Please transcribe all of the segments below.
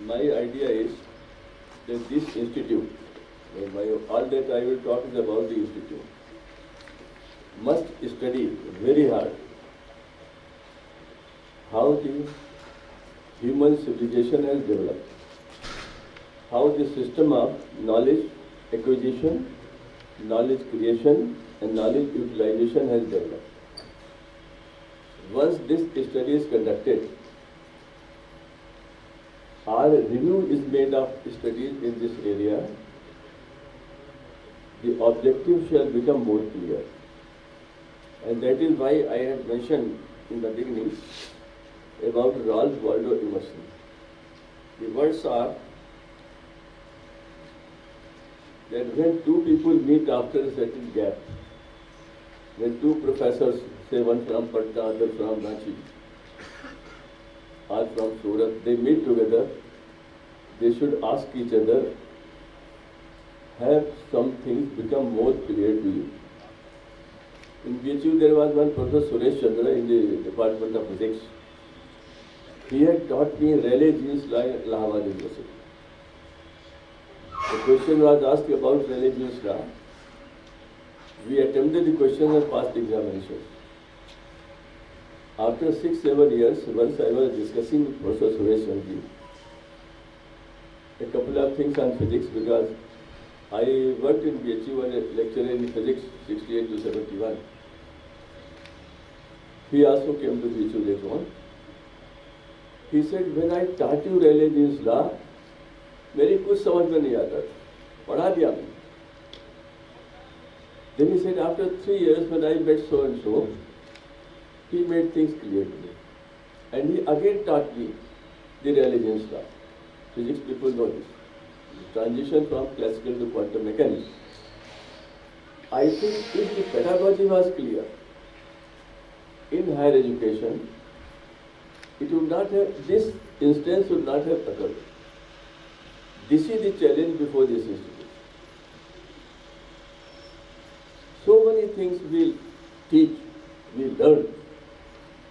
my idea is that this institute, all that I will talk is about the institute, must study very hard how the human civilization has developed, how the system of knowledge acquisition, knowledge creation, and knowledge utilization has developed. Once this study is conducted, our review is made of studies in this area, the objective shall become more clear. And that is why I had mentioned in the beginning about Ralph Waldo Emerson. The words are that when two people meet after a certain gap, when two professors, say one from Patna, other from Ranchi, or from Surat, they meet together, they should ask each other, have some things become more clear to you? In BHU there was one Professor Suresh Chandra in the Department of Physics. He had taught me Rayleigh-Jeans law in Allahabad University. The question was asked about Rayleigh-Jeans law. We attempted the question and passed the examination. After 6-7 years, once I was discussing with Professor Suresh Chandra a couple of things on physics, because I worked in BHU as a lecturer in physics 68 to 71. He also came to BHU later on. He said, when I taught you Rayleigh-Jeans law, मेरी कुछ समझ में नहीं आता, पढ़ा दिया मैंने. Then he said, after 3 years when I met so and so, he made things clear to me. And he again taught me the Rayleigh-Jeans law. Physics people know this. The transition from classical to quantum mechanics. I think if the pedagogy was clear in higher education, it would not have, this instance would not have occurred. This is the challenge before this institute. So many things we teach, we learn,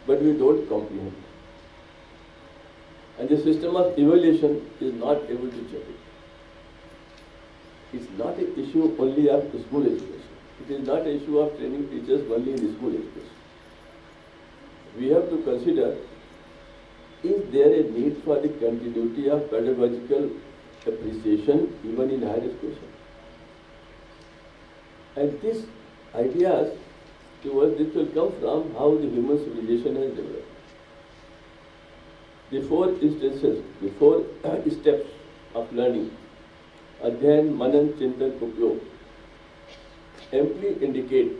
but we don't comprehend. And the system of evaluation is not able to check it. It's not an issue only of school education. It is not an issue of training teachers only in the school education. We have to consider, is there a need for the continuity of pedagogical appreciation even in higher education? And these ideas towards this will come from how the human civilization has developed. The 4 instances, the 4 steps of learning, Adhyayan, Manan, Chintan, Upyog, amply indicate,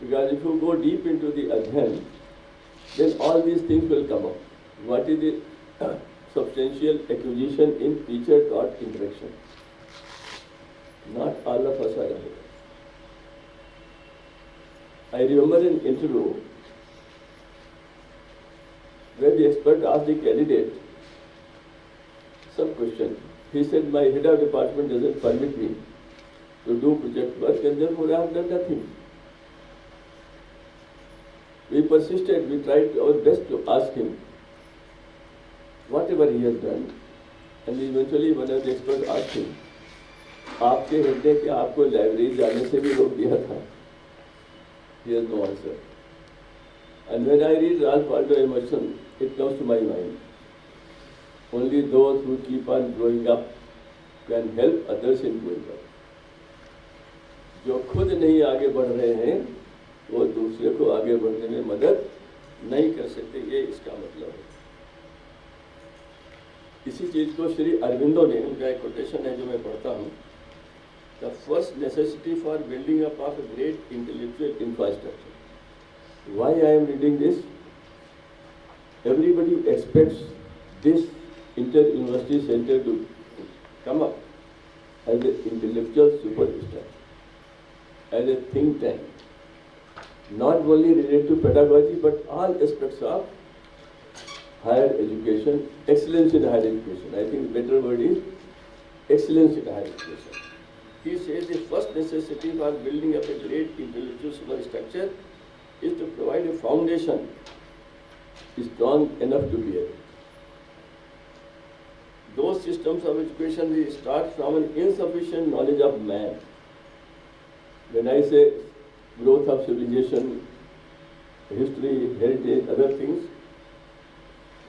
because if you go deep into the Adhyayan, then all these things will come up. What is the substantial acquisition in teacher-taught interaction? Not all of us are aware. I remember an interview where the expert asked the candidate some question. He said, my head of department doesn't permit me to do project work, and therefore I have done nothing. We persisted, we tried our best to ask him whatever he has done, and eventually one of the experts asked him, आपके head ने क्या आपको library जाने से भी रोक दिया था? He has no answer. And when I read Ralph Waldo Emerson, it comes to my mind. Only those who keep on growing up can help others in growing up. जो खुद नहीं आगे बढ़ रहे हैं, वो दूसरे को आगे बढ़ने में मदद नहीं कर सकते, ये इसका मतलब है. इसी चीज को श्री अरविंदो ने, उनका एक कोटेशन है जो मैं पढ़ता हूँ, the first necessity for building up of a great intellectual infrastructure. Why I am reading this? Everybody expects this inter-university center to come up as an intellectual superstructure, as a think tank, not only related to pedagogy but all aspects of higher education, excellence in higher education. I think the better word is excellence in higher education. He says the first necessity for building up a great intellectual superstructure is to provide a foundation strong enough to bear. systems of education they start from an insufficient knowledge of man. When I say growth of civilization, history, heritage, other things,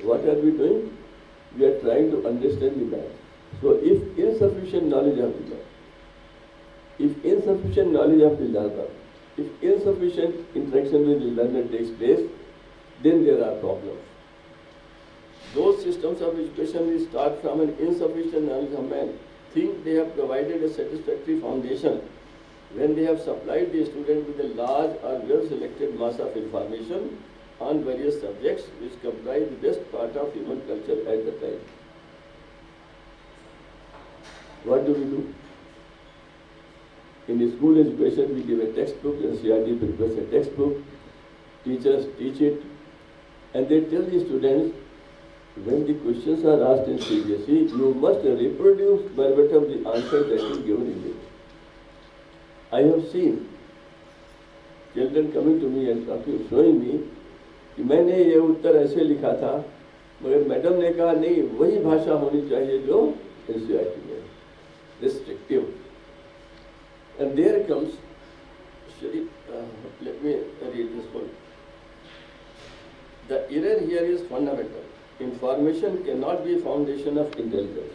what are we doing? We are trying to understand the man. So if insufficient knowledge of the man, if insufficient knowledge of the learner, if insufficient interaction with the learner takes place, then there are problems. Those systems of education will start from an insufficient knowledge of man, think they have provided a satisfactory foundation when they have supplied the student with a large or well-selected mass of information on various subjects which comprise the best part of human culture at the time. What do we do? In the school education, we give a textbook, NCERT prepares a textbook, teachers teach it, and they tell the students, when the questions are asked in CBSE, you must reproduce verbatim the answer that is given in it. I have seen children coming to me and talking, showing me कि मैंने ये उत्तर ऐसे लिखा था, मगर madam ने कहा नहीं, वही भाषा होनी चाहिए जो NCERT में, restrictive. And there comes, let me read this one. The error here is fundamental. Information cannot be foundation of intelligence.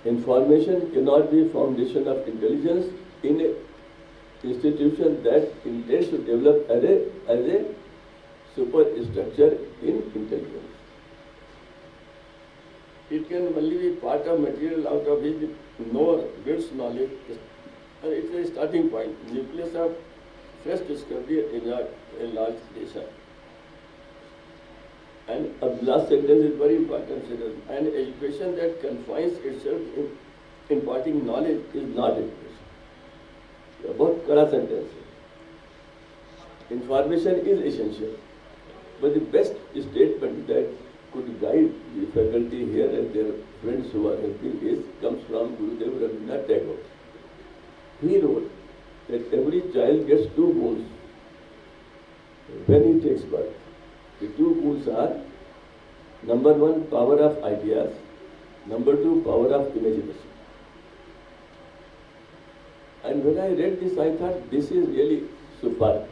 Information cannot be foundation of intelligence in a institution that intends to develop as a superstructure in intelligence. It can only be part of material out of which the knower builds knowledge. It's a starting point, nucleus of fresh discovery in a large nation. And a last sentence is very important sentence. An education that confines itself in imparting knowledge is not education. बहुत कड़ा sentence. Information is essential, but the best statement that could guide the faculty here and their friends who are helping comes from Gurudev Rabindranath Tagore. He wrote that every child gets two boons when he takes birth. The two boons are, number one, power of ideas, number two, power of imagination. And when I read this, I thought this is really superb.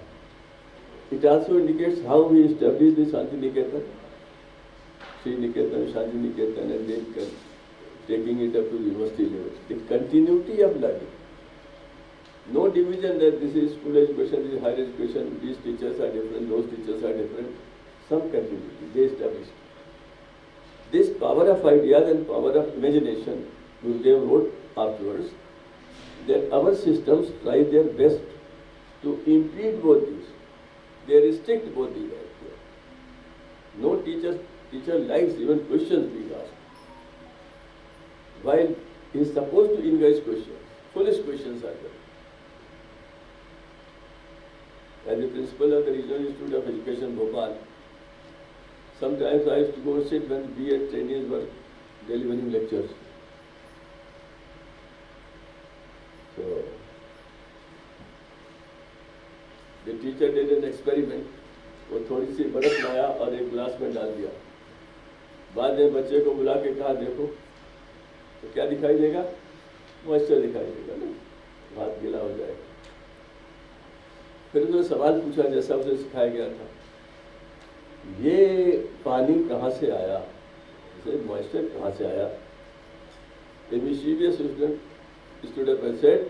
It also indicates how we established the Shantiniketan, Sri Niketan, Shantiniketan, and then taking it up to university level. The continuity of learning. No division that this is school education, this is higher education, these teachers are different, those teachers are different. Some continuity, they established. This power of ideas and power of imagination, Gurudev wrote afterwards, that our systems try their best to impede both these. They restrict both these ideas. No teacher likes even questions being asked. While he is supposed to encourage questions, foolish questions are there. As the principal of the Regional Institute of Education, Bhopal, sometimes I used to go and sit when B.Ed trainees were delivering lectures. So, the teacher did an experiment. वो थोड़ी सी बर्फ लाया और एक गिलास में डाल दिया. बाद में बच्चे को बुला के कहा, देखो, तो क्या दिखाई देगा? मॉइस्चर दिखाई देगा ना, हाथ गीला हो जाएगा. फिर उसने सवाल पूछा जैसा उसे सिखाया गया था, ये पानी कहाँ से आया? इसे मॉइस्चर कहाँ से आया? A mischievous student stood up and said,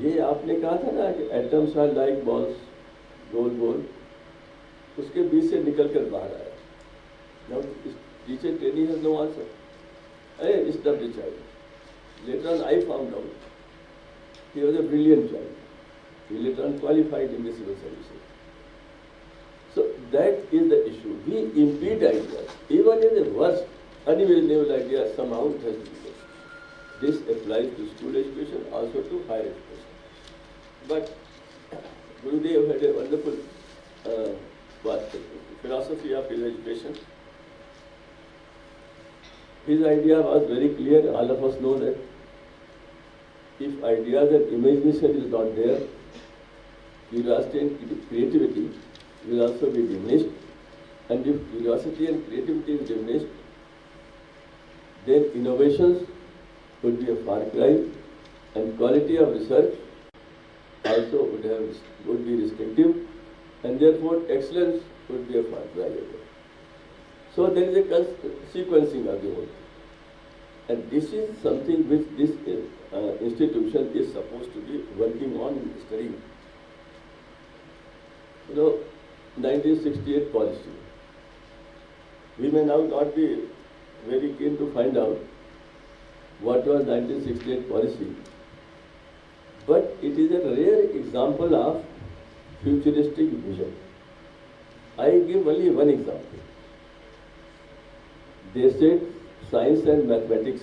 ये आपने कहा था ना कि एटम्स आर लाइक बॉल्स, गोल गोल, उसके बीच से निकल कर बाहर आया. Now teacher training has no answer. I stopped the child. Later on I found out he was a brilliant child. He later on qualified in the civil services. So that is the issue. We impede ideas. Even in the worst, unimaginable idea, somehow it has to be there. This applies to school education, also to higher education. But Gurudev had a wonderful philosophy of his education. His idea was very clear. All of us know that if ideas and imagination is not there, curiosity and creativity will also be diminished. And if curiosity and creativity is diminished, then innovations would be a far cry, and quality of research also would be restrictive, and therefore excellence would be a far cry away. So there is a sequencing of the whole thing. And this is something which this institution is supposed to be working on and studying. 1968 policy. We may now not be very keen to find out what was 1968 policy, but it is a rare example of futuristic vision. I give only one example. They said science and mathematics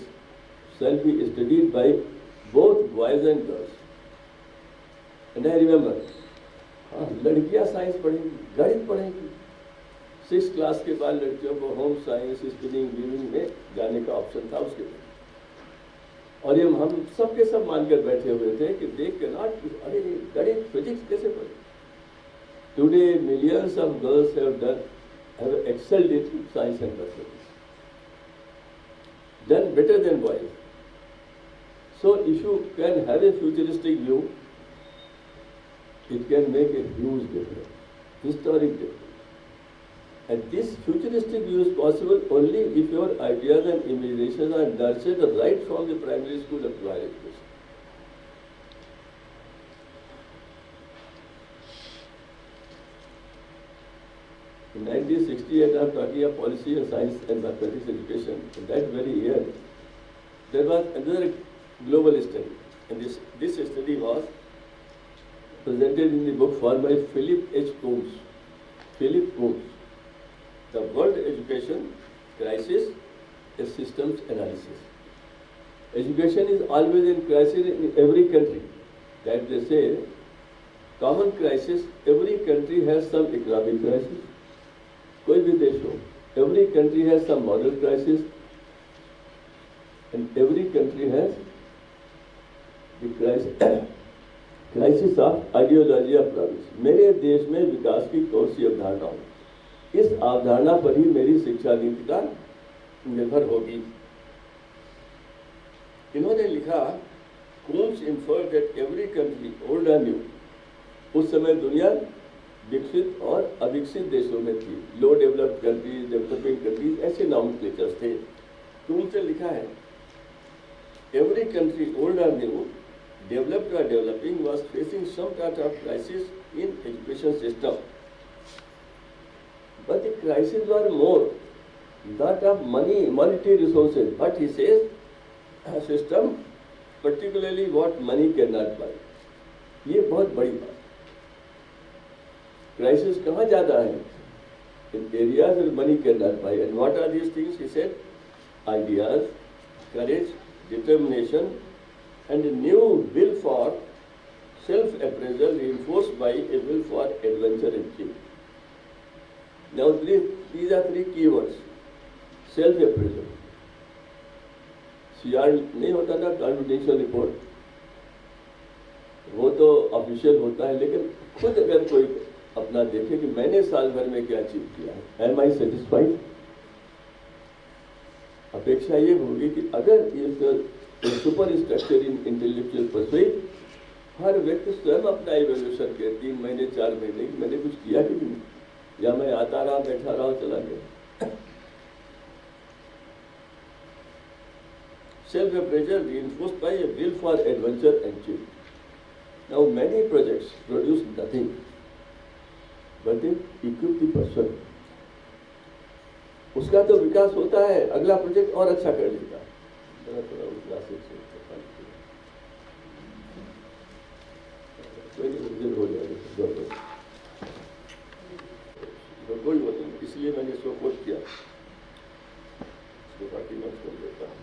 shall be studied by both boys and girls. And I remember, लड़कियां science पढ़ेंगी, गणित पढ़ेंगी। 6th class के बाद लड़कियों को home science, spinning, weaving में जाने का option था उसके बाद। और ये हम सबके सब मानकर बैठे हुए थे कि देख के नॉट, अरे गणित फिजिक्स कैसे पढ़े। Today millions of girls have excelled in science and mathematics, done better than boys. So if you can have a futuristic view, it can make a huge difference, historic difference. And this futuristic view is possible only if your ideas and imaginations are nurtured right from the primary school up to higher education. In 1968, I am talking of policy of science and mathematics education. In that very year, there was another global study, and this study was presented in the book formed by Philip H. Coombs. Philip Coombs, The World Education Crisis, a Systems Analysis. Education is always in crisis in every country. That they say, common crisis, every country has some economic crisis. कोई भी देश हो, every country has some moral crisis, and every country has the crisis of ideology of progress. मेरे देश में विकास की कौन सी अवधारणा हो, इस अवधारणा पर ही मेरी शिक्षा नीति का निर्भर होगी। इन्होंने लिखा, Coombs inferred that every country, old and new, उस समय दुनिया विकसित और अविकसित देशों में थी। लो डेवलप्ड कंट्रीज, डेवलपिंग कंट्रीज, ऐसे नॉमेनक्लेचर्स थे। Coombs ने लिखा है, every country, old or new, developed or developing, was facing some kind of crisis in education system. But the crises were more that of money, monetary resources. But he says, a system, particularly what money cannot buy. ये बहुत बड़ी बात। Crisis कहाँ ज़्यादा है? In areas where money cannot buy. And what are these things? He said, ideas, courage, determination, and a new will for self-appraisal reinforced by a will for adventure and change. Now these are three keywords. Self-appraisal. CR नहीं होता ना, confidential report, वो तो official होता है, लेकिन खुद अगर कोई अपना देखे कि मैंने साल भर में क्या अचीव किया है, एम आई सेटिस्फाइड। अपेक्षा ये होगी कि अगर ये super structure in intellectual pursuit, हर व्यक्ति स्वयं अपना इवैल्यूएशन करे 3 महीने 4 महीने कि मैंने कुछ किया कि नहीं, या मैं आता रहा, बैठा रहा, चला गया। Self-appraisal reinforced by a will for adventure and change. Now many projects produce nothing, but they equip the person. उसका तो विकास होता है, अगला प्रोजेक्ट और अच्छा कर लेगा। हो जाएगा कोई बात नहीं, इसलिए मैंने इसको कोट किया, इसको पार्टी में छोड़ देता हूँ।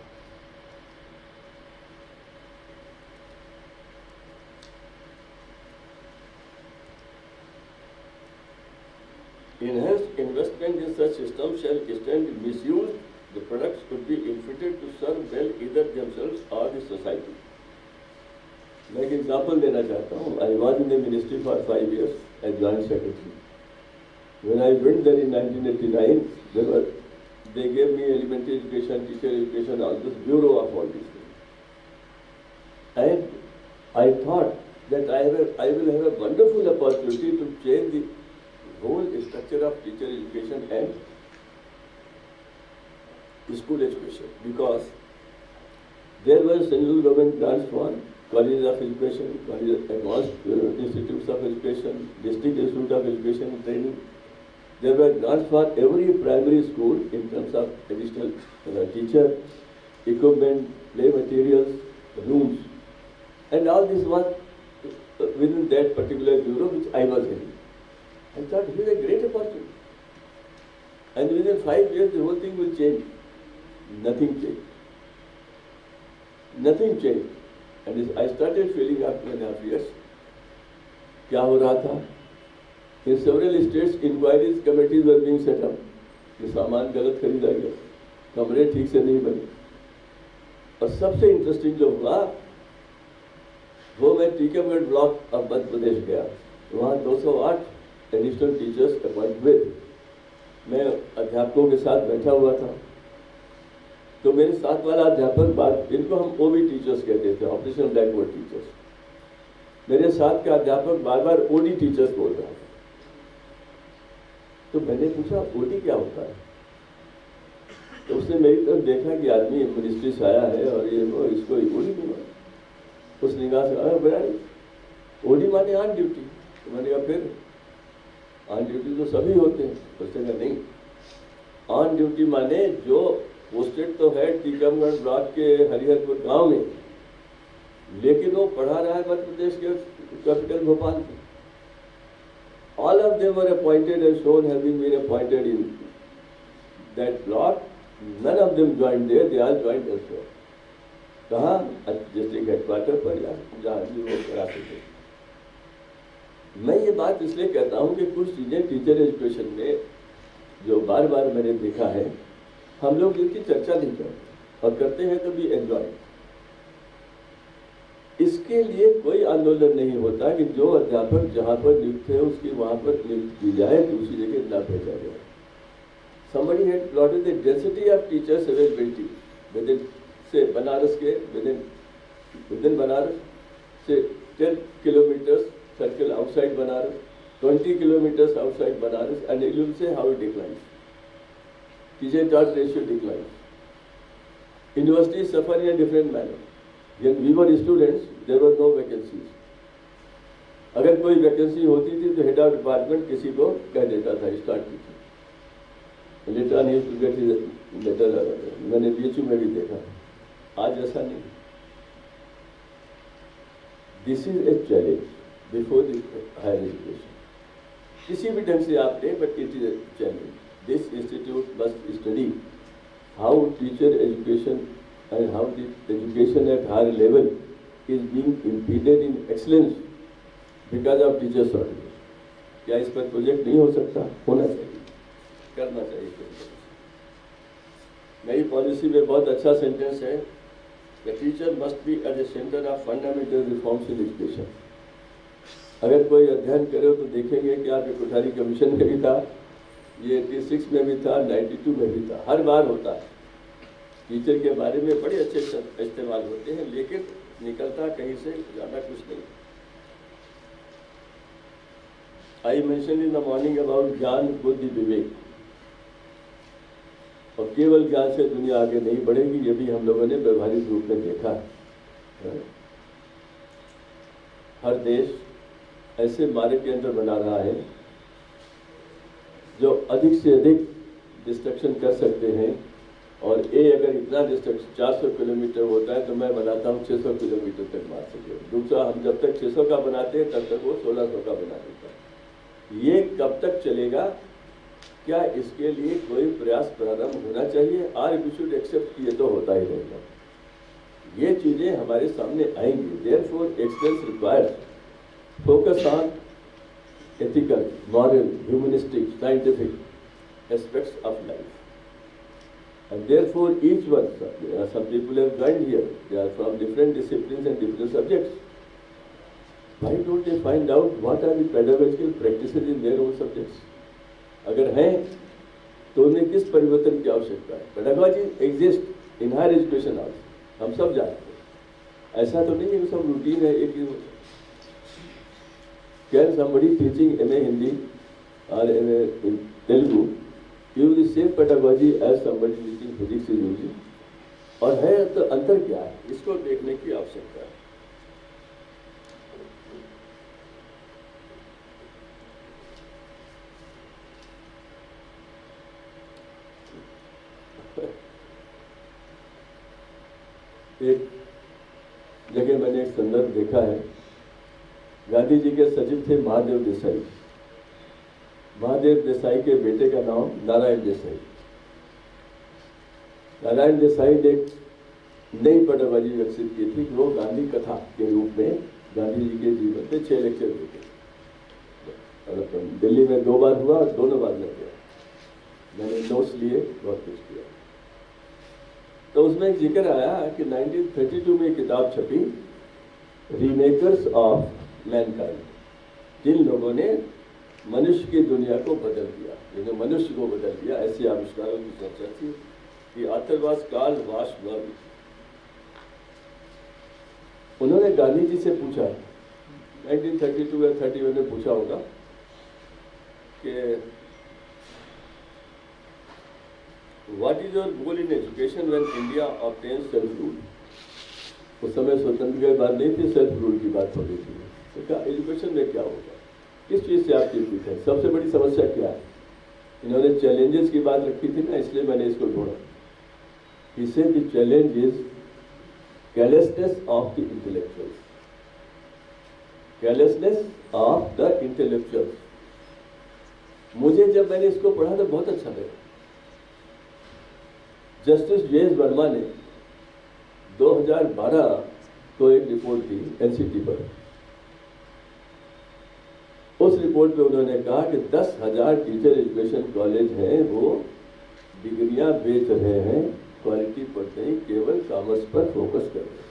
Enhanced investment in such systems shall stand misused. The products could be ill-fitted to serve well either themselves or the society. मैं एक एग्जाम्पल देना चाहता हूँ। I was in the ministry for 5 years as joint secretary. When I went there in 1989, there were they gave me elementary education, teacher education, all this bureau of all these things. And I thought that I will have a wonderful opportunity to change the whole structure of teacher education and school education, because there were central government grants for colleges of education, colleges, advanced institutes of education, district institute of education and training. There were grants for every primary school in terms of additional teacher, equipment, play materials, rooms, and all this was within that particular bureau which I was in. I thought it is a great opportunity, and within 5 years the whole thing will change. Nothing changed. Nothing changed. And I started feeling after 2.5 years, क्या हो रहा था? In several states, inquiries committees were being set up. ये सामान गलत खरीदा गया, कमरे ठीक से नहीं बने। और सबसे इंटरेस्टिंग जो हुआ, वो मैं टीकमगढ़ ब्लॉक ऑफ मध्य प्रदेश गया। वहाँ 208 एडिशनल टीचर्स अपॉइंट हुए थे। मैं अध्यापकों के साथ बैठा हुआ था। तो मेरे साथ वाला अध्यापक, बाद इनको हम ओबी टीचर्स कहते थे, ऑपरेशनल ब्लैकबोर्ड टीचर्स। मेरे साथ का अध्यापक बार बार ओडी टीचर्स बोल रहा था। तो मैंने पूछा ओडी क्या होता है? तो उसने मेरी तरफ देखा कि आदमी मिनिस्ट्री से आया है और ये वो, इसको ओडी नहीं माना। उस निगाह से आया, बड़ा ओडी माने ऑन ड्यूटी। तो मैंने कहा फिर ऑन ड्यूटी तो सभी होते हैं। उसने कहा नहीं, ऑन ड्यूटी माने जो पोस्टेड तो है टीकमगढ़ ब्लॉक के हरिहरपुर गांव में, लेकिन वो पढ़ा रहा है मध्य प्रदेश के कैपिटल भोपाल में। All of them were appointed and shown having been appointed in that block. None of them joined there, they all joined elsewhere. कहाँ? डिस्ट्रिक्ट हेडक्वार्टर पर या जहाँ भी वो कराते थे। मैं ये बात इसलिए कहता हूँ कि कुछ चीज़ें टीचर एजुकेशन में जो बार बार मैंने देखा है, हम लोग इनकी चर्चा नहीं करते और करते हैं तो भी एंजॉय। इसके लिए कोई आंदोलन नहीं होता कि जो अध्यापक जहाँ पर नियुक्त है उसकी वहाँ पर नियुक्त की जाए, दूसरी जगह ना भेजा जाए। Somebody had plotted the density of teachers availability within, say, Banaras के within Banaras, say 10 kilometers circle outside Banaras, 20 kilometers outside Banaras, and you will say how it declines. Teacher-taught ratio declines. Universities suffer in a different manner. When we were students, there were no vacancies. अगर कोई vacancy होती थी तो head of department किसी को कह देता था start teacher. Later on used to get his letter. मैंने बीएचयू में भी देखा, आज ऐसा नहीं। This is a challenge before the higher education. किसी भी ढंग से आप लें, but it is a challenge. This institute must study how teacher education and how the education at higher level is being impeded in excellence because of teacher shortage. क्या इस पर project नहीं हो सकता? होना चाहिए, करना चाहिए। नई पॉलिसी में बहुत अच्छा सेंटेंस है, The teacher must be at the center of fundamental reforms in education. अगर कोई अध्ययन करे तो देखेंगे कि आपके कोठारी कमीशन में भी था, ये 86 में भी था, 92 में भी था, हर बार होता है। टीचर के बारे में बड़े अच्छे इस्तेमाल होते हैं, लेकिन निकलता कहीं से ज़्यादा कुछ नहीं। I mention in the morning about ज्ञान बुद्धि विवेक, और केवल ज्ञान से दुनिया आगे नहीं बढ़ेगी, ये भी हम लोगों ने व्यवहारिक रूप में देखा है। हर देश ऐसे मार्ग के अंदर बना रहा है जो अधिक से अधिक डिस्ट्रक्शन कर सकते हैं, और अगर इतना डिस्ट्रक्शन 400 किलोमीटर होता है तो मैं बनाता हूँ 600 किलोमीटर तक मार सके। दूसरा, हम जब तक 600 का बनाते हैं तब तक वो 1600 का बना देता है। ये कब तक चलेगा? क्या इसके लिए कोई प्रयास प्रारंभ होना चाहिए? और वी शुड एक्सेप्ट कि ये तो होता ही रहेगा। ये चीज़ें हमारे सामने आएंगी। Therefore excellence requires focus on ethical, moral, humanistic, scientific aspects of life. And therefore each one, some people have joined here, they are from different disciplines and different subjects. Why don't they find out what are the pedagogical practices in their own subjects? अगर हैं तो उन्हें किस परिवर्तन की आवश्यकता है? Pedagogy exist in higher education also, हम सब जानते हैं। ऐसा तो नहीं है कि सब रूटीन है एक ही। Can somebody teaching MA Hindi और MA in Telugu use the same pedagogy as somebody teaching physics is using? और है तो अंतर क्या है, इसको देखने की आवश्यकता है। एक जगह मैंने एक संदर्भ देखा है, गांधी जी के सचिव थे महादेव देसाई। महादेव देसाई के बेटे का नाम नारायण देसाई। नारायण देसाई ने नई पेडागॉजी विकसित की थी, वो गांधी कथा के रूप में गांधी जी के जीवन पे 6 लेक्चर देते। दिल्ली में 2 बार हुआ और दोनों बार लग गया। मैंने नोट्स लिए, बहुत कुछ किया। तो उसमें एक जिक्र आया कि 1932 में किताब छपी, रीमेकर्स ऑफ मैनकाइंड, जिन लोगों ने मनुष्य की दुनिया को बदल दिया, जिन्होंने मनुष्य को बदल दिया, ऐसे आविष्कारों की चर्चा थी। कि आतंकवाद काल वाश वर्ग, उन्होंने गांधी जी से पूछा 1932 या 31 में पूछा होगा कि what is your goal in education when India obtains self rule. उस समय स्वतंत्रता की बात नहीं थी, सेल्फ रूल की बात हो रही थी। तो क्या एजुकेशन में क्या होगा, किस चीज से आपकी पीठ है, सबसे बड़ी समस्या क्या है? इन्होंने चैलेंजेस की बात रखी थी ना, इसलिए मैंने इसको जोड़ा। He said the challenge is carelessness of the intellectuals. Carelessness of the intellectuals. मुझे जब मैंने इसको पढ़ा तो बहुत अच्छा लगा। जस्टिस JS वर्मा ने 2012 को एक रिपोर्ट दी NCT पर। उस रिपोर्ट में उन्होंने कहा कि 10,000 टीचर एजुकेशन कॉलेज हैं, वो डिग्रियां बेच रहे हैं, क्वालिटी पर नहीं, केवल कॉमर्स पर फोकस कर रहे हैं।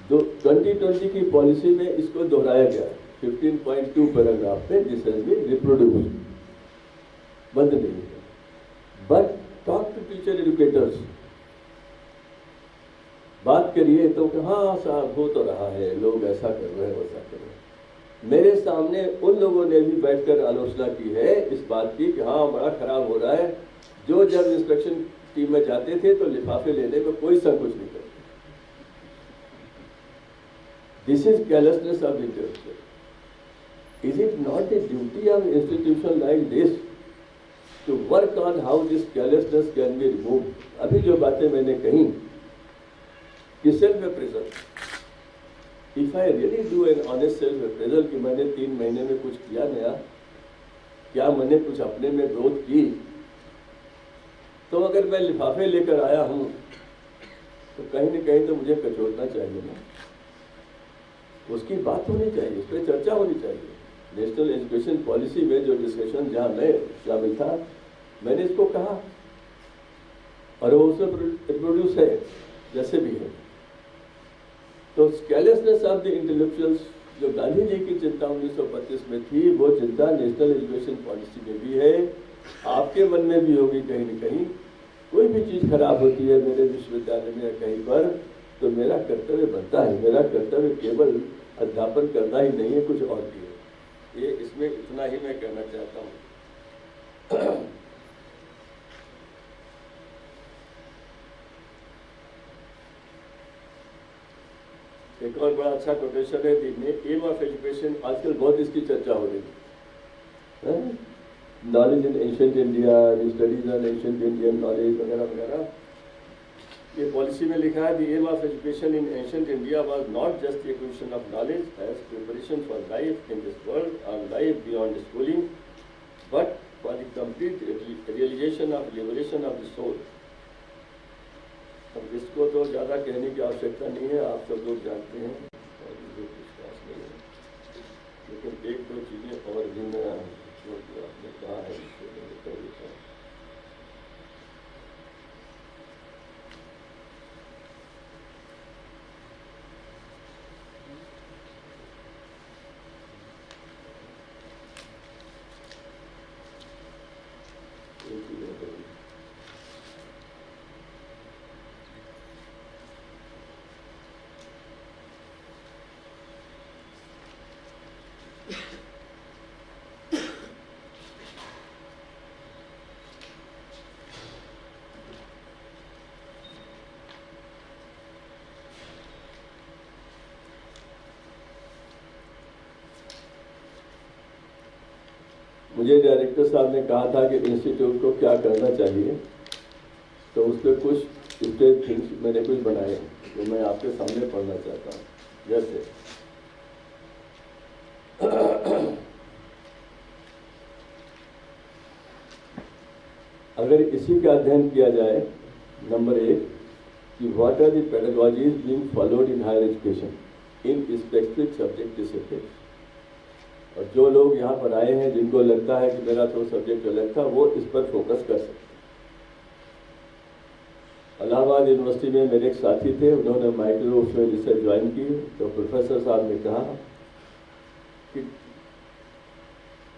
2020 की पॉलिसी में इसको दोहराया गया 15.2 पैराग्राफ में, दिस हैज बीन रिप्रोड्यूस्ड, बंद नहीं है। But talk to teacher educators, बात करिए तो हाँ साहब हो तो रहा है, लोग ऐसा कर रहे हैं वैसा कर रहे हैं। मेरे सामने उन लोगों ने भी बैठकर आलोचना की है इस बात की कि हाँ बड़ा खराब हो रहा है, जो जब इंस्पेक्शन टीम में जाते थे तो लिफाफे लेने में कोई संकोच नहीं करते। This is carelessness of intellectual. Is it not the duty of institution like this to work on how this carelessness can be remove? अभी जो बातें मैंने कही कि self appraisal, if I really do an honest self appraisal कि मैंने 3 महीने में कुछ किया नया, क्या मैंने कुछ अपने में ग्रोथ की, तो अगर मैं लिफाफे लेकर आया हूं तो कहीं न कहीं तो मुझे कचोटना चाहिए ना, उसकी बात होनी चाहिए, उस पर चर्चा होनी चाहिए। नेशनल एजुकेशन पॉलिसी में जो डिस्कशन जहां मैं शामिल था, मैंने इसको कहा और वो उसमें रिप्रोड्यूस है जैसे भी है। तो केयरलेसनेस ऑफ द इंटेलेक्चुअल्स जो गांधी जी की चिंता 1932 में थी, वो चिंता नेशनल एजुकेशन पॉलिसी में भी है, आपके मन में भी होगी कहीं न कहीं। कोई भी चीज़ खराब होती है मेरे विश्वविद्यालय में या कहीं पर, तो मेरा कर्तव्य बनता है, मेरा कर्तव्य केवल अध्यापन करना ही नहीं है, कुछ और भी है। ये इसमें इतना ही मैं कहना चाहता हूँ। एक और बड़ा अच्छा कोटेशन है, एम ऑफ एजुकेशन, आजकल बहुत इसकी चर्चा हो रही है, knowledge in ancient India, studies on ancient Indian knowledge वगैरह वगैरह। ये पॉलिसी में लिखा है, the aim of education in ancient India was not just the acquisition of knowledge as preparation for life in this world और life beyond schooling, but for the complete realisation of liberation of the soul. अब इसको तो ज़्यादा कहने की आवश्यकता नहीं है, आप सब लोग जानते हैं और मुझे कुछ खास नहीं है। लेकिन एक दो चीज़ें और भी मैं जो आपने कहा है इसको मैं कर देता हूँ। मुझे डायरेक्टर साहब ने कहा था कि इंस्टीट्यूट को क्या करना चाहिए, तो उस पर कुछ स्टेज थिंग्स मैंने कुछ बनाए जो मैं आपके सामने पढ़ना चाहता हूँ। जैसे अगर इसी का अध्ययन किया जाए, नंबर 1 कि what are the pedagogies being followed in higher education in specific subject discipline. और जो लोग यहाँ पर आए हैं जिनको लगता है कि मेरा तो सब्जेक्ट अलग था, वो इस पर फोकस कर सकते हैं। इलाहाबाद यूनिवर्सिटी में मेरे एक साथी थे, उन्होंने माइक्रो में रिसर्च ज्वाइन की, तो प्रोफेसर साहब ने कहा कि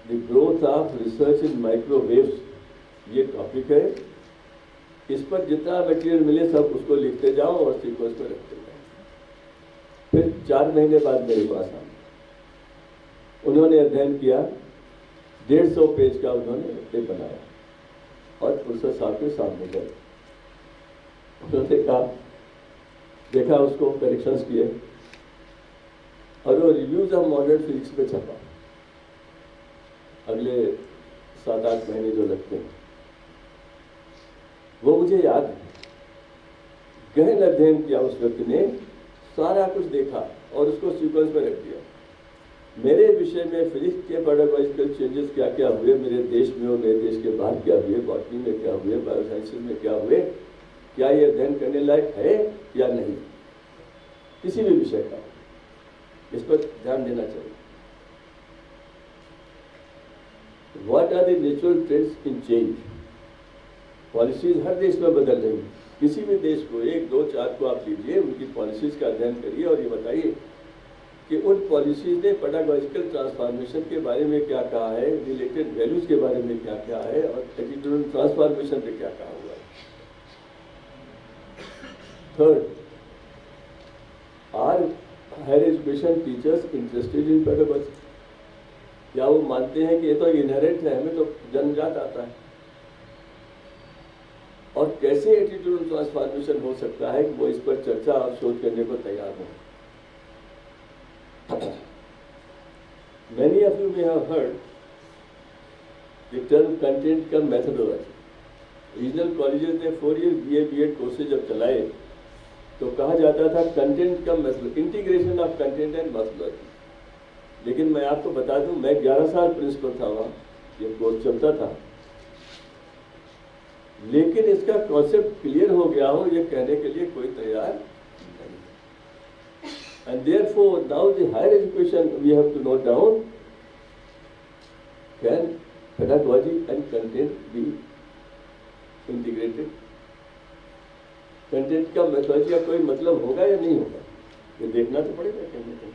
the growth of research in microwaves ये टॉपिक है, इस पर जितना मटेरियल मिले सब उसको लिखते जाओ और सीक्वेंस पर रखते जाओ। फिर 4 महीने बाद मेरे पास आए, उन्होंने अध्ययन किया, 150 पेज का उन्होंने एक बनाया और प्रोफेसर साहब के सामने गए। उन्होंने कहा, देखा, उसको करेक्शंस किए और वो रिव्यूज ऑफ मॉडर्न फिजिक्स में छपा। अगले 7-8 महीने जो लगते हैं वो मुझे याद है। गहन अध्ययन किया उस व्यक्ति ने, सारा कुछ देखा और उसको सीक्वेंस में रख दिया। मेरे विषय में फिजिक्स के पेडागॉजिकल चेंजेस क्या क्या हुए मेरे देश में और मेरे देश के बाहर क्या हुए, बॉटनी में क्या हुए, बायोसाइंसेस में क्या हुए, क्या ये अध्ययन करने लायक है या नहीं, किसी भी विषय का, इस पर ध्यान देना चाहिए। What are the natural trends in change. Policies हर देश में बदल रही हैं। किसी भी देश को 1, 2, 4 को आप लीजिए, उनकी पॉलिसीज का अध्ययन करिए और ये बताइए कि उन पॉलिसीज ने पेडागॉजिकल ट्रांसफॉर्मेशन के बारे में क्या कहा है, रिलेटेड वैल्यूज के बारे में क्या क्या है और एटीट्यूडल ट्रांसफॉर्मेशन पे क्या कहा हुआ है। Third, are higher education teachers interested in pedagogy. क्या वो मानते हैं कि ये तो इनहेरेंट है, हमें तो जन्मजात आता है, और कैसे एटीट्यूडल ट्रांसफॉर्मेशन हो सकता है कि वो इस पर चर्चा और शोध करने को तैयार हो। Many of you may have heard the term content cum methodology. Regional colleges ने 4 ईयर BA B.Ed कोर्सेज जब चलाए तो कहा जाता था content come methodology, integration of content and methodology. लेकिन मैं आपको बता दूं, मैं 11 साल प्रिंसिपल था वहाँ, ये कोर्स चलता था, लेकिन इसका कॉन्सेप्ट क्लियर हो गया हो ये कहने के लिए कोई तैयार नहीं। And therefore now the higher education we have to note down, can pedagogy and content be integrated? Content का मेथोडोलॉजी का कोई मतलब होगा या नहीं होगा, ये देखना तो पड़ेगा कहीं ना कहीं।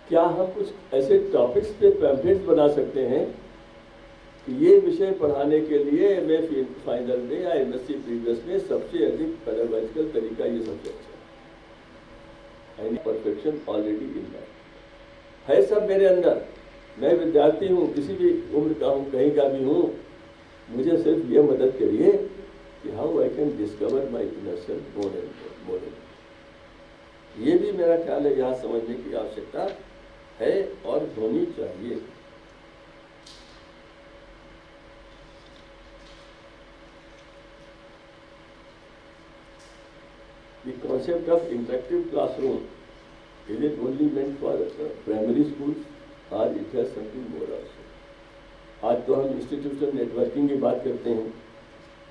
क्या हम कुछ ऐसे टॉपिक्स पे पैम्फलेट्स बना सकते हैं कि ये विषय पढ़ाने के लिए MA फाइनल में या MSc प्रीवियस में सबसे अधिक पेडागॉजिकल तरीका ये सबसे अच्छा है। परफेक्शन ऑलरेडी इन दैट है, सब मेरे अंदर। मैं विद्यार्थी हूँ, किसी भी उम्र का हूँ, कहीं का भी हूँ, मुझे सिर्फ ये मदद करिए कि how I can discover my inner self more and more. ये भी मेरा ख्याल है यहाँ समझने की आवश्यकता है और होनी चाहिए। The concept of interactive classroom, is it only meant for primary schools or it has something more also? आज तो हम इंस्टीट्यूशनल नेटवर्किंग की बात करते हैं,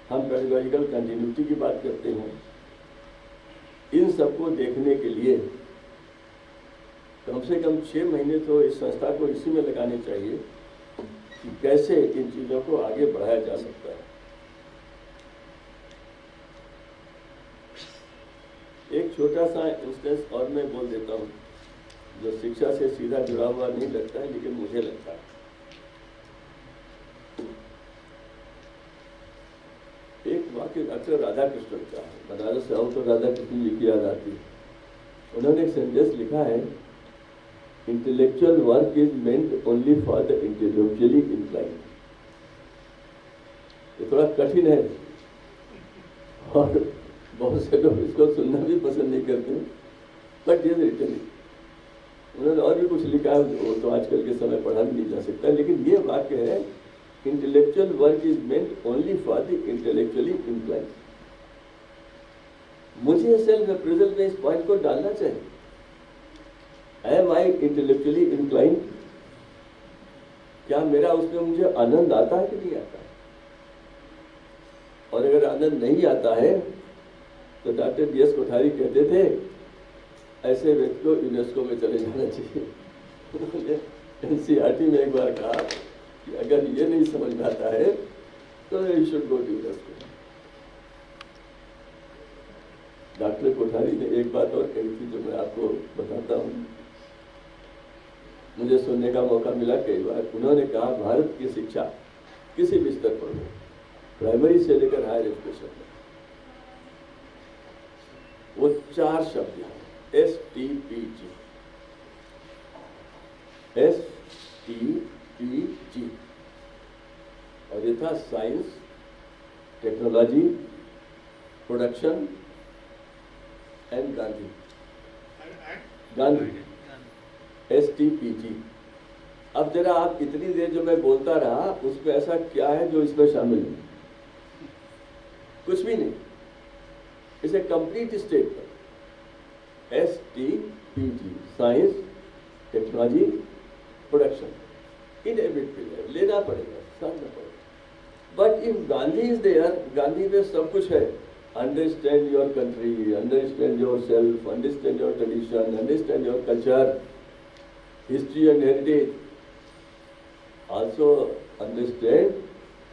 हम पेडागॉजिकल कंटिन्यूटी की बात करते हैं। इन सबको देखने के लिए कम से कम 6 महीने तो इस संस्था को इसी में लगाने चाहिए कि कैसे इन चीज़ों को आगे बढ़ाया जा सकता है। एक छोटा सा इंस्टेंस और मैं बोल देता हूँ, जो शिक्षा से सीधा जुड़ा हुआ नहीं लगता है, लेकिन मुझे लगता है। एक वाक्य डॉक्टर राधाकृष्णन का है, बनारस से आऊँ तो राधाकृष्णन जी की याद आती है। उन्होंने एक सेंटेंस लिखा है, intellectual work is meant only for the intellectually inclined. ये थोड़ा कठिन है और बहुत से लोग इसको सुनना भी पसंद नहीं करते, बट ये रिटन उन्होंने और भी कुछ लिखा है, वो तो आजकल के समय पढ़ा भी नहीं जा सकता, लेकिन ये वाक्य है, intellectual work is meant only for the intellectually inclined. मुझे सेल्फ अप्रेजल में इस पॉइंट को डालना चाहिए, एम आई इंटेलेक्चुअली इंक्लाइंड? क्या मेरा उसमें मुझे आनंद आता है कि नहीं आता है? और अगर आनंद नहीं आता है तो डॉक्टर डी एस कोठारी कहते थे ऐसे व्यक्ति को यूनेस्को में चले जाना चाहिए। उन्होंने एनसीईआरटी में एक बार कहा कि अगर ये नहीं समझ में आता है तो you should go to UNESCO. Doctor Kothari ने एक बात और कही थी जो मैं आपको बताता हूँ, मुझे सुनने का मौका मिला कई बार। उन्होंने कहा भारत की शिक्षा किसी भी स्तर पर हो, प्राइमरी से लेकर हायर एजुकेशन में, वो 4 शब्द हैं, STPG, STPG, और ये था science, technology, production and Gandhi. STPG। अब जरा आप इतनी देर जो मैं बोलता रहा उसमें ऐसा क्या है जो इसमें शामिल है? कुछ भी नहीं। इसे complete statement, STPG, science, technology, production, inevitable लेना पड़ेगा, समझना पड़ेगा। But if Gandhi is there, Gandhi में सब कुछ है। Understand your country, understand your self, understand your tradition, understand your culture, history and heritage, also understand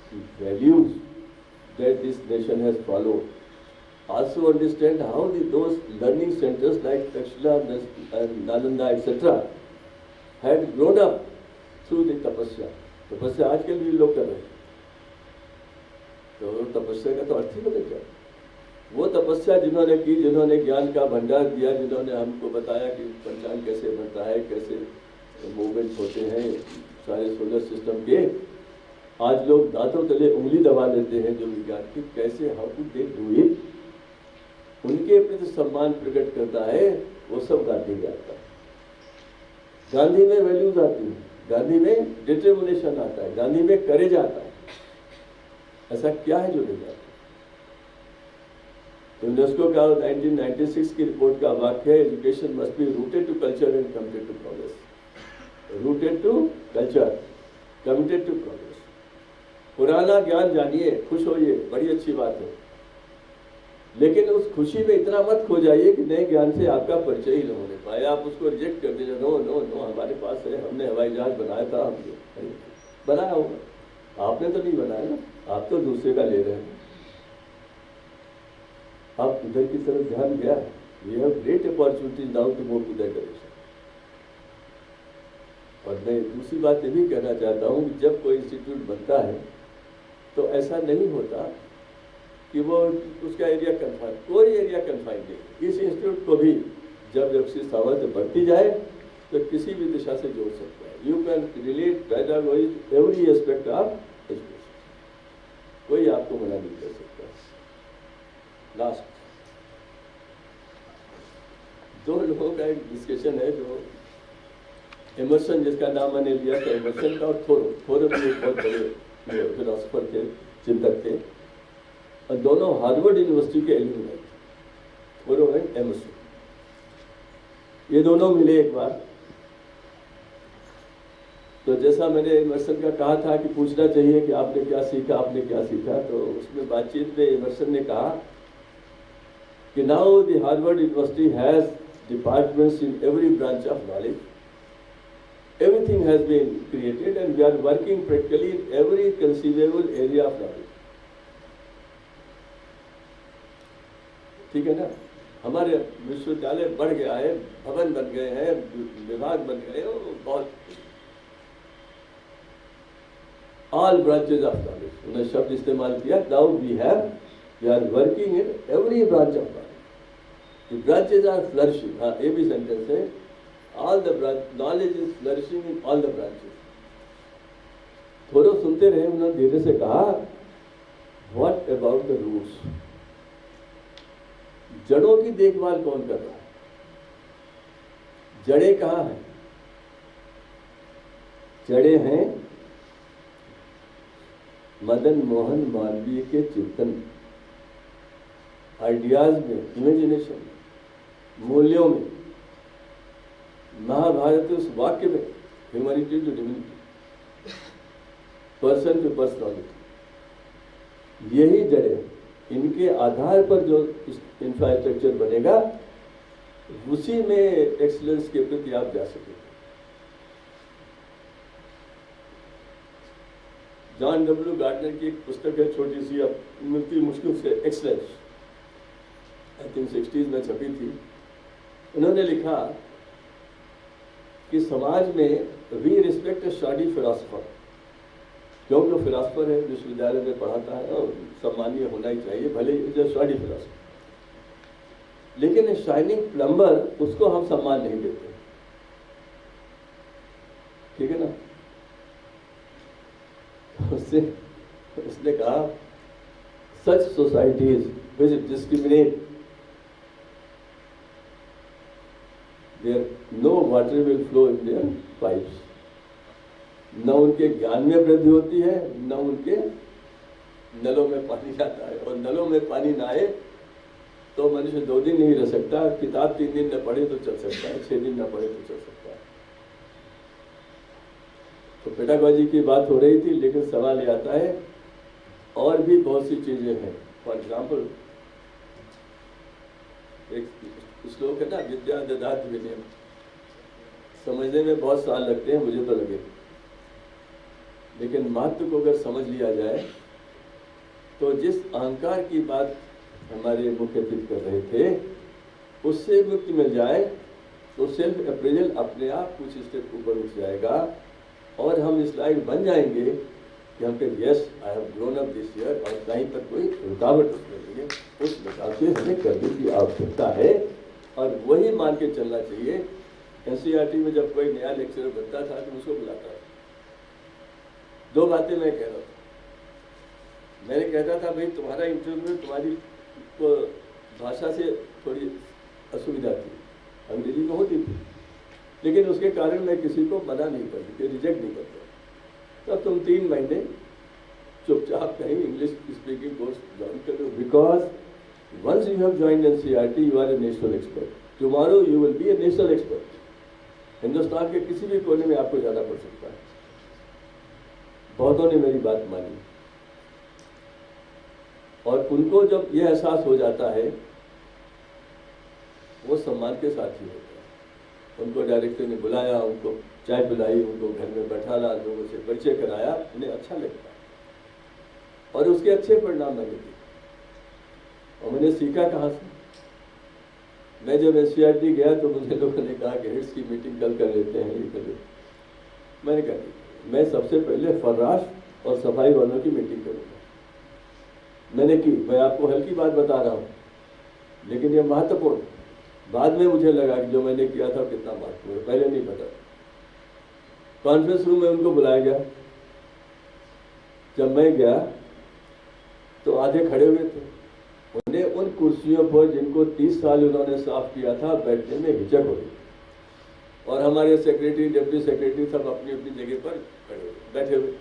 the values that this nation has followed, also understand how those learning centers like Takshila and Nalanda etc. had grown up through the tapasya। तपस्या आजकल भी लोग कर रहे हैं, तो तपस्या का तो अर्थ ही बदल गया। वो तपस्या जिन्होंने की, जिन्होंने ज्ञान का भंडार दिया, जिन्होंने हमको बताया कि पंचांग कैसे बनता है, कैसे मूवमेंट होते हैं सारे सोलर सिस्टम के, आज लोग दांतों तले उंगली दबा लेते हैं जो विज्ञान की, कैसे how to they do it, उनके प्रति सम्मान प्रकट करता है, वो सब गांधी में आता है। गांधी में वैल्यूज आती है, गांधी में डिटर्मिनेशन आता है, गांधी में करेज आता है। ऐसा क्या है जो नहीं आता? यूनेस्को का 1996 की रिपोर्ट का वाक्य है, education must be rooted to culture and committed to progress. Rooted to culture, committed to progress. पुराना ज्ञान जानिए, खुश होइए, बड़ी अच्छी बात है, लेकिन उस खुशी में इतना मत खो जाइए कि नए ज्ञान से आपका परिचय ही न होने पाए, आप उसको रिजेक्ट कर दीजिए। नो नो नो, हमारे पास है, हमने हवाई जहाज बनाया था, हमने बनाया होगा, आपने तो नहीं बनाया ना, आप तो दूसरे का ले रहे हैं। आप इधर की तरफ ध्यान गया, we have great opportunity now to move to that direction. और मैं दूसरी बात ये भी कहना चाहता हूँ कि जब कोई इंस्टीट्यूट बनता है तो ऐसा नहीं होता कि वो उसका एरिया कन्फाइन, कोई एरिया कन्फाइन नहीं। इस इंस्टीट्यूट को भी जब से सामर्थ्य बढ़ती जाए तो किसी भी दिशा से जोड़ सकता है। You can relate pedagogy to every aspect of education, कोई आपको मना नहीं कर सकता। लास्ट, 2 लोगों का एक डिस्कशन है, जो एमर्सन जिसका नाम मैंने लिया था, एमर्सन का, और थोरो भी एक बहुत बड़े फिलोसफर थे, चिंतक थे, और दोनों हार्वर्ड यूनिवर्सिटी के एल्यूमिनाई थे, थोरो एंड एमर्सन। ये दोनों मिले एक बार, तो जैसा मैंने एमर्सन का कहा था कि पूछना चाहिए कि आपने क्या सीखा, आपने क्या सीखा, तो उसमें बातचीत में एमर्सन ने कहा कि now the Harvard university has departments in every branch of knowledge, everything has been created and we are working practically in every conceivable area of knowledge। ठीक है ना, हमारे विश्वविद्यालय बढ़ गया है, भवन बन गए हैं, विभाग बन गए हैं, बहुत ऑल ब्रांचेज ऑफ नॉलेज, उन्होंने शब्द इस्तेमाल किया। Now we are working in every branch of knowledge, the branches are flourishing. हाँ, ये भी सेंटेंस है, all the branch knowledge is flourishing in all the branches। थोड़ा सुनते रहे, उन्होंने धीरे से कहा, what about the roots? जड़ों की देखभाल कौन कर रहा है? जड़ें कहाँ हैं? जड़े हैं मदन मोहन मालवीय के चिंतन, आइडियाज में, इमेजिनेशन, मूल्यों में, महाभारत उस वाक्य में, humanity to divinity, person to personality, यही जड़ें, इनके आधार पर जो इंफ्रास्ट्रक्चर बनेगा उसी में एक्सीलेंस के प्रति आप जा सकेंगे। जॉन डब्ल्यू गार्डनर की एक पुस्तक है छोटी सी, अब मिलती मुश्किल से, एक्सीलेंस, आई थिंक 60s में छपी थी। उन्होंने लिखा कि समाज में वी रिस्पेक्ट स्टडी फिलॉसफर, क्योंकि वो फिलॉसफर है, विश्वविद्यालय में पढ़ाता है और सम्मानीय होना ही चाहिए, भले ही स्टडी फिलॉसफर, लेकिन शाइनिंग प्लम्बर उसको हम सम्मान नहीं देते, ठीक है ना। उसने कहा such societies which discriminate there no water will flow in their pipes, न उनके ज्ञान में वृद्धि होती है, न उनके नलों में पानी आता है। और नलों में पानी ना आए तो मनुष्य 2 दिन नहीं रह सकता, किताब 3 दिन न पढ़े तो चल सकता है, 6 दिन न पढ़े तो चल सकता है। तो पेडागॉजी की बात हो रही थी, लेकिन सवाल ये आता है और भी बहुत सी चीजें हैं। फॉर एग्जाम्पल एक श्लोक है ना, विद्या ददाति विनयम, समझने में बहुत साल लगते हैं, मुझे तो लगे, लेकिन महत्व को अगर समझ लिया जाए तो जिस अहंकार की बात हमारे मुख्य अतिथि कर रहे थे उससे मुक्ति मिल जाए तो सेल्फ अप्रेजल अपने आप कुछ स्टेप ऊपर उठ जाएगा और हम इस लायक बन जाएंगे कि हम कहें yes I have grown up this year, और कहीं पर कोई रुकावट उसमें नहीं है, उस हिसाब से हमें करने की आवश्यकता है और वही मान के चलना चाहिए। एनसीईआरटी में जब कोई नया लेक्चरर बनता था तो उसको बुलाता था, 2 बातें मैं कह रहा था। मैंने कहता था भाई तुम्हारा इंटरव्यू में तुम्हारी तो भाषा से थोड़ी असुविधा थी, अंग्रेजी में होती थी, लेकिन उसके कारण मैं किसी को मना नहीं करती, रिजेक्ट नहीं करता। तब तुम 3 महीने चुपचाप कहीं इंग्लिश स्पीकिंग कोर्स ज्वाइन कर लो, because once you have joined NCERT you are a national expert, tomorrow you will be a national expert. Hindustan के किसी भी कोने में आपको जाना पड़ सकता है। बहुतों ने मेरी बात मानी और उनको जब यह एहसास हो जाता है वो सम्मान के साथ ही होता है। उनको डायरेक्टर ने बुलाया, उनको चाय पिलाई, उनको घर में बैठाला, लोगों से परिचय कराया, उन्हें अच्छा लगता और उसके अच्छे परिणाम मैंने दिए। और मैंने सीखा कहाँ से, मैं जब एनसीईआरटी गया तो मुझे लोगों ने कहा कि हेड्स की मीटिंग कल कर लेते हैं, ये कर लेते। मैंने कहा मैं सबसे पहले फर्राश और सफाई वालों की मीटिंग करूँगा। मैंने की, मैं आपको हल्की बात बता रहा हूँ लेकिन ये महत्वपूर्ण। बाद में मुझे लगा कि जो मैंने किया था कितना महत्वपूर्ण, पहले नहीं पता। कॉन्फ्रेंस रूम में उनको बुलाया गया, जब मैं गया तो आधे खड़े हुए थे। उन्हें उन कुर्सियों पर जिनको 30 साल उन्होंने साफ किया था बैठने में हिचक हो गई और हमारे सेक्रेटरी, डिप्टी सेक्रेटरी सब अपनी अपनी जगह पर खड़े हुए बैठे हुए।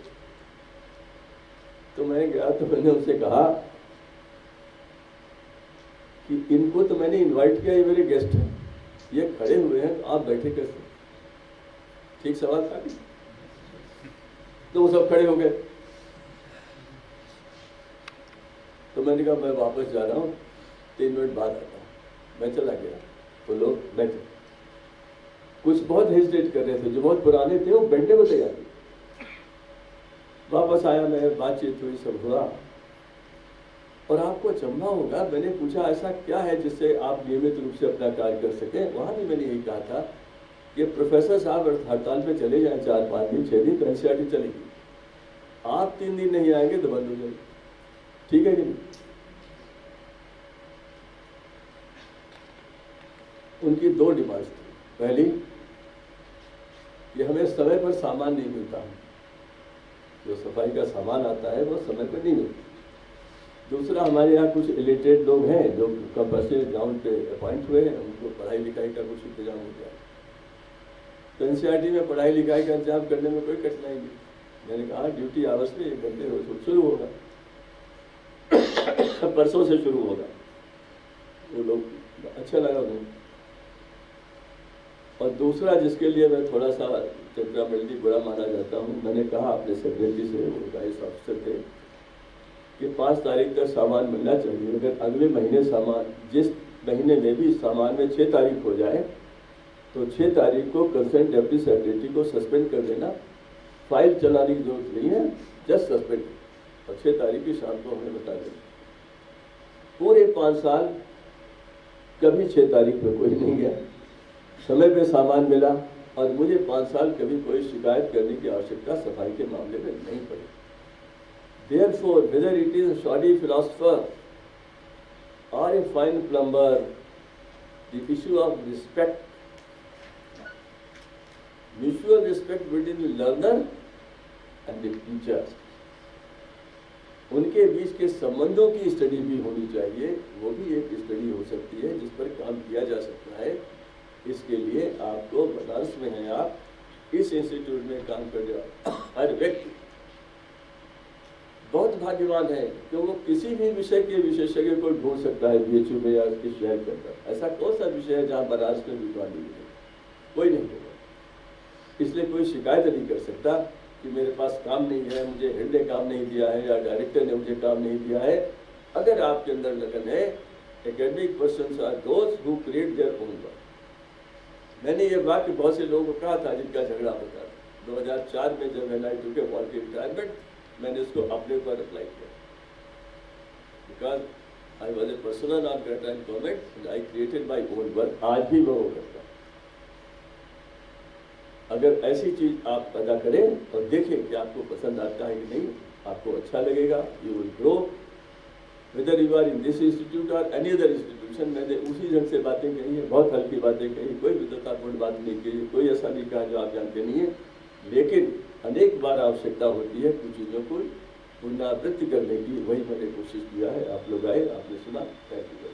तो मैं गया तो मैंने उनसे कहा कि इनको तो मैंने इनवाइट किया, ये मेरे गेस्ट हैं, ये खड़े हुए हैं तो आप बैठे कैसे? ठीक सवाल था। तो वो सब खड़े हो गए। तो मैंने कहा मैं वापस जा रहा हूँ, 3 मिनट बाद आता हूँ। मैं चला गया तो लोग बैठे, कुछ बहुत हेजिटेट कर रहे थे, जो बहुत पुराने थे वो बैठने को तैयार थे। वापस आया मैं, बातचीत हुई, सब हुआ और आपको अचंभा होगा, मैंने पूछा ऐसा क्या है जिससे आप नियमित रूप से अपना कार्य कर सकें। वहाँ भी मैंने यही कहा था कि प्रोफेसर साहब हड़ताल पे चले जाएं 4-5 दिन 6 दिन तो एनसीईआरटी चलेगी, आप 3 दिन नहीं आएंगे तो बंद हो जाएगी, ठीक है कि नहीं? उनकी 2 डिमांड्स थी। पहली कि हमें समय पर सामान नहीं मिलता, जो सफाई का सामान आता है वो समय पर नहीं मिलता। दूसरा, हमारे यहाँ कुछ इलिटरेट लोग हैं जो कंपल्सरी ग्राउंड पे अपॉइंट हुए हैं, उनको पढ़ाई लिखाई का कुछ इंतजाम हो जाए। तो एनसीईआरटी में पढ़ाई लिखाई का इंतजाम करने में कोई कठिनाई नहीं। मैंने कहा ड्यूटी आवर्स में 1 घंटे रोज शुरू होगा, परसों से शुरू होगा। वो लोग अच्छा लगा उन्हें। और दूसरा जिसके लिए मैं थोड़ा सा टेम्परामेंटली बुरा माना जाता हूँ, मैंने कहा अपने सेक्रेटरी से, वो गाइस ऑफिसर थे, कि 5 तारीख तक सामान मिलना चाहिए। अगर अगले महीने सामान, जिस महीने में भी सामान में 6 तारीख हो जाए तो 6 तारीख को कंसर्न डेप्टी सेक्रेटरी को सस्पेंड कर देना। फाइल चलाने की जरूरत नहीं है, जस्ट सस्पेंड, और 6 तारीख की शाम को हमें बता देना। पूरे 5 साल कभी 6 तारीख में कोई नहीं गया, समय पे सामान मिला, और मुझे 5 साल कभी कोई शिकायत करने की आवश्यकता सफाई के मामले में नहीं पड़ी। Therefore, whether it is a shoddy philosopher or a fine plumber, the issue of respect, mutual respect between the learner and the teacher, उनके बीच के संबंधों की स्टडी भी होनी चाहिए। वो भी एक स्टडी हो सकती है जिस पर काम किया जा सकता है। इसके लिए आपको बनारस में है, आप इस इंस्टीट्यूट में काम कर रहे हर व्यक्ति बहुत भाग्यवान है कि वो किसी भी विषय के विशेषज्ञ को ढूंढ सकता है बीएचयू में या उसके शहर के अंदर। ऐसा कौन सा विषय है जहाँ बनारस में विद्वान नहीं है? कोई नहीं होगा। इसलिए कोई शिकायत नहीं कर सकता कि मेरे पास काम नहीं है, मुझे हेड ने काम नहीं दिया है या डायरेक्टर ने मुझे काम नहीं दिया है। अगर आपके अंदर लगन है, academic persons are those who create their own work. मैंने ये वाक्य बहुत से लोगों को कहा था जिनका झगड़ा होता था। 2004 में जब एन आई टू के वॉलंटियर रिटायरमेंट, मैंने इसको अपने ऊपर अप्लाई किया, because I was a personal on greater and government, I created my own work. आज भी मैं वो करता हूँ। अगर ऐसी चीज आप पैदा करें और देखें कि आपको पसंद आता है कि नहीं, आपको अच्छा लगेगा, you will grow, whether you are in this institute और एनी अदर इंस्टीट्यूशन। मैंने उसी ढंग से बातें कही है, बहुत हल्की बातें कही, कोई विद्वतापूर्ण बात नहीं कही, कोई ऐसा नहीं कहा जो आप जानते नहीं है। लेकिन अनेक बार आवश्यकता होती है कुछ चीज़ों को पुनरावृत्ति करने की, वही मैंने कोशिश किया है। आप लोग आए, आपने सुना, थैंक यू।